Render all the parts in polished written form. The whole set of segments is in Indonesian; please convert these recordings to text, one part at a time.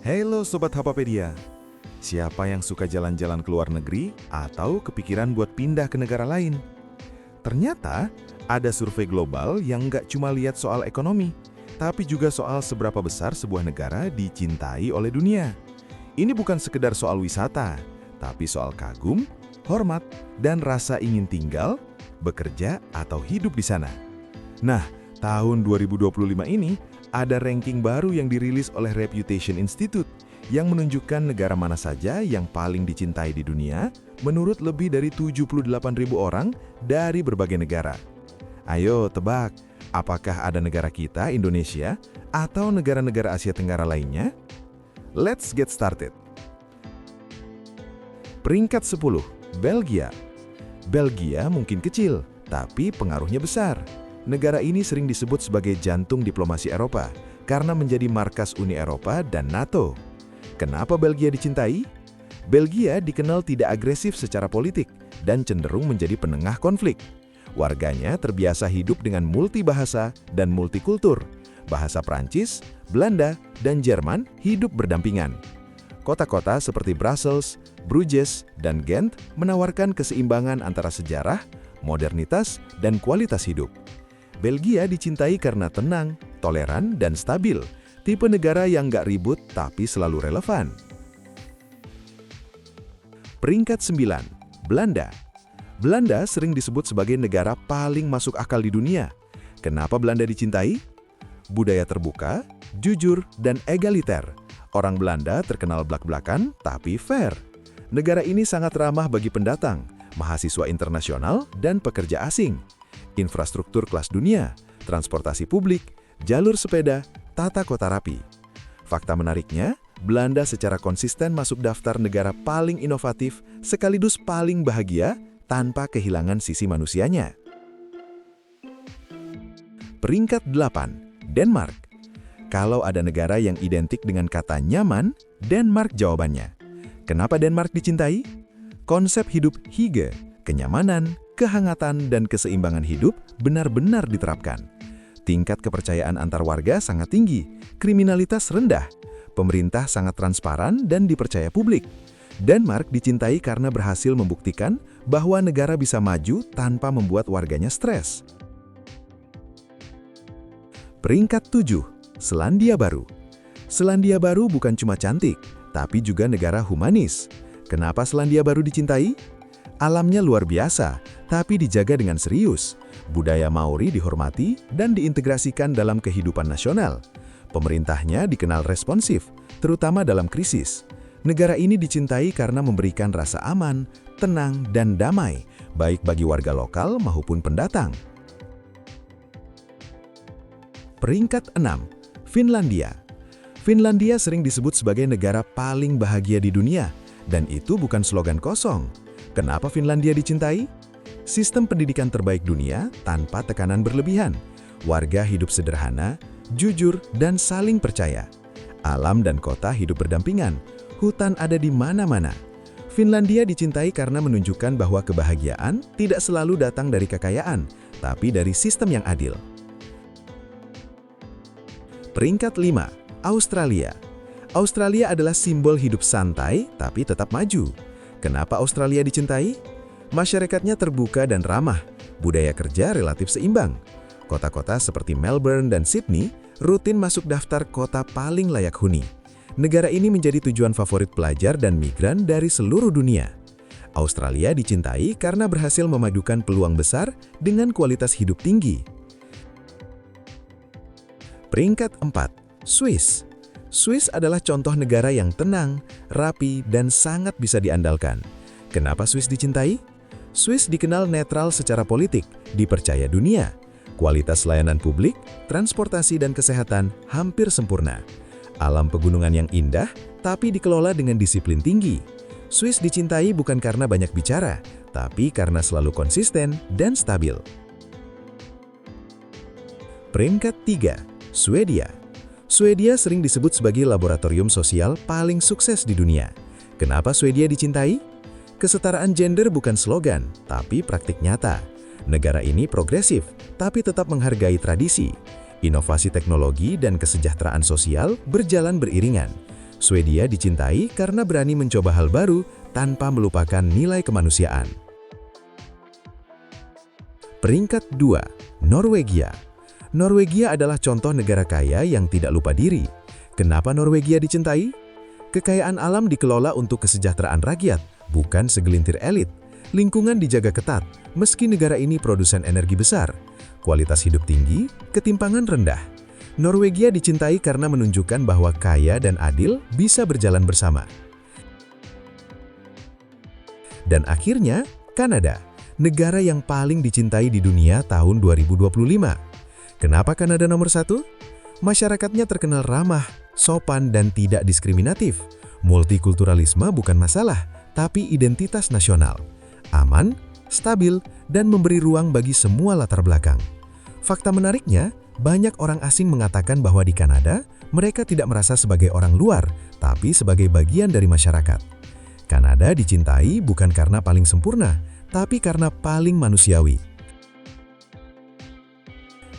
Halo Sobat Hapapedia, siapa yang suka jalan-jalan ke luar negeri atau kepikiran buat pindah ke negara lain? Ternyata ada survei global yang nggak cuma lihat soal ekonomi, tapi juga soal seberapa besar sebuah negara dicintai oleh dunia. Ini bukan sekedar soal wisata, tapi soal kagum, hormat, dan rasa ingin tinggal, bekerja, atau hidup di sana. Nah, tahun 2025 ini, ada ranking baru yang dirilis oleh Reputation Institute yang menunjukkan negara mana saja yang paling dicintai di dunia menurut lebih dari 78.000 orang dari berbagai negara. Ayo tebak, apakah ada negara kita, Indonesia, atau negara-negara Asia Tenggara lainnya? Let's get started. Peringkat 10, Belgia. Belgia mungkin kecil, tapi pengaruhnya besar. Negara ini sering disebut sebagai jantung diplomasi Eropa karena menjadi markas Uni Eropa dan NATO. Kenapa Belgia dicintai? Belgia dikenal tidak agresif secara politik dan cenderung menjadi penengah konflik. Warganya terbiasa hidup dengan multibahasa dan multikultur. Bahasa Prancis, Belanda, dan Jerman hidup berdampingan. Kota-kota seperti Brussels, Bruges, dan Ghent menawarkan keseimbangan antara sejarah, modernitas, dan kualitas hidup. Belgia dicintai karena tenang, toleran, dan stabil, tipe negara yang nggak ribut tapi selalu relevan. Peringkat 9, Belanda. Belanda sering disebut sebagai negara paling masuk akal di dunia. Kenapa Belanda dicintai? Budaya terbuka, jujur, dan egaliter. Orang Belanda terkenal blak-blakan tapi fair. Negara ini sangat ramah bagi pendatang, mahasiswa internasional, dan pekerja asing. Infrastruktur kelas dunia, transportasi publik, jalur sepeda, tata kota rapi. Fakta menariknya, Belanda secara konsisten masuk daftar negara paling inovatif sekaligus paling bahagia tanpa kehilangan sisi manusianya. Peringkat 8, Denmark. Kalau ada negara yang identik dengan kata nyaman, Denmark jawabannya. Kenapa Denmark dicintai? Konsep hidup hygge, kenyamanan, kehangatan, dan keseimbangan hidup benar-benar diterapkan. Tingkat kepercayaan antar warga sangat tinggi, kriminalitas rendah, pemerintah sangat transparan dan dipercaya publik. Denmark dicintai karena berhasil membuktikan bahwa negara bisa maju tanpa membuat warganya stres. Peringkat 7, Selandia Baru. Selandia Baru bukan cuma cantik, tapi juga negara humanis. Kenapa Selandia Baru dicintai? Alamnya luar biasa, tapi dijaga dengan serius. Budaya Maori dihormati dan diintegrasikan dalam kehidupan nasional. Pemerintahnya dikenal responsif, terutama dalam krisis. Negara ini dicintai karena memberikan rasa aman, tenang, dan damai, baik bagi warga lokal maupun pendatang. Peringkat 6, Finlandia. Finlandia sering disebut sebagai negara paling bahagia di dunia, dan itu bukan slogan kosong. Kenapa Finlandia dicintai? Sistem pendidikan terbaik dunia tanpa tekanan berlebihan. Warga hidup sederhana, jujur, dan saling percaya. Alam dan kota hidup berdampingan. Hutan ada di mana-mana. Finlandia dicintai karena menunjukkan bahwa kebahagiaan tidak selalu datang dari kekayaan, tapi dari sistem yang adil. Peringkat 5, Australia. Australia adalah simbol hidup santai tapi tetap maju. Kenapa Australia dicintai? Masyarakatnya terbuka dan ramah, budaya kerja relatif seimbang. Kota-kota seperti Melbourne dan Sydney rutin masuk daftar kota paling layak huni. Negara ini menjadi tujuan favorit pelajar dan migran dari seluruh dunia. Australia dicintai karena berhasil memadukan peluang besar dengan kualitas hidup tinggi. Peringkat 4, Swiss. Swiss adalah contoh negara yang tenang, rapi, dan sangat bisa diandalkan. Kenapa Swiss dicintai? Swiss dikenal netral secara politik, dipercaya dunia. Kualitas layanan publik, transportasi, dan kesehatan hampir sempurna. Alam pegunungan yang indah, tapi dikelola dengan disiplin tinggi. Swiss dicintai bukan karena banyak bicara, tapi karena selalu konsisten dan stabil. Peringkat 3, Swedia. Swedia sering disebut sebagai laboratorium sosial paling sukses di dunia. Kenapa Swedia dicintai? Kesetaraan gender bukan slogan, tapi praktik nyata. Negara ini progresif, tapi tetap menghargai tradisi. Inovasi teknologi dan kesejahteraan sosial berjalan beriringan. Swedia dicintai karena berani mencoba hal baru tanpa melupakan nilai kemanusiaan. Peringkat 2, Norwegia. Norwegia adalah contoh negara kaya yang tidak lupa diri. Kenapa Norwegia dicintai? Kekayaan alam dikelola untuk kesejahteraan rakyat, bukan segelintir elit. Lingkungan dijaga ketat, meski negara ini produsen energi besar. Kualitas hidup tinggi, ketimpangan rendah. Norwegia dicintai karena menunjukkan bahwa kaya dan adil bisa berjalan bersama. Dan akhirnya, Kanada, negara yang paling dicintai di dunia tahun 2025. Kenapa Kanada nomor 1? Masyarakatnya terkenal ramah, sopan, dan tidak diskriminatif. Multikulturalisme bukan masalah, tapi identitas nasional. Aman, stabil, dan memberi ruang bagi semua latar belakang. Fakta menariknya, banyak orang asing mengatakan bahwa di Kanada, mereka tidak merasa sebagai orang luar, tapi sebagai bagian dari masyarakat. Kanada dicintai bukan karena paling sempurna, tapi karena paling manusiawi.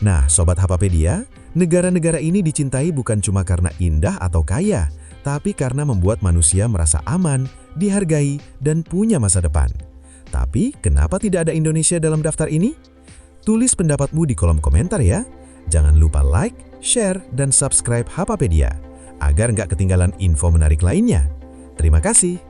Nah, Sobat Hapapedia, negara-negara ini dicintai bukan cuma karena indah atau kaya, tapi karena membuat manusia merasa aman, dihargai, dan punya masa depan. Tapi, kenapa tidak ada Indonesia dalam daftar ini? Tulis pendapatmu di kolom komentar ya. Jangan lupa like, share, dan subscribe Hapapedia, agar nggak ketinggalan info menarik lainnya. Terima kasih.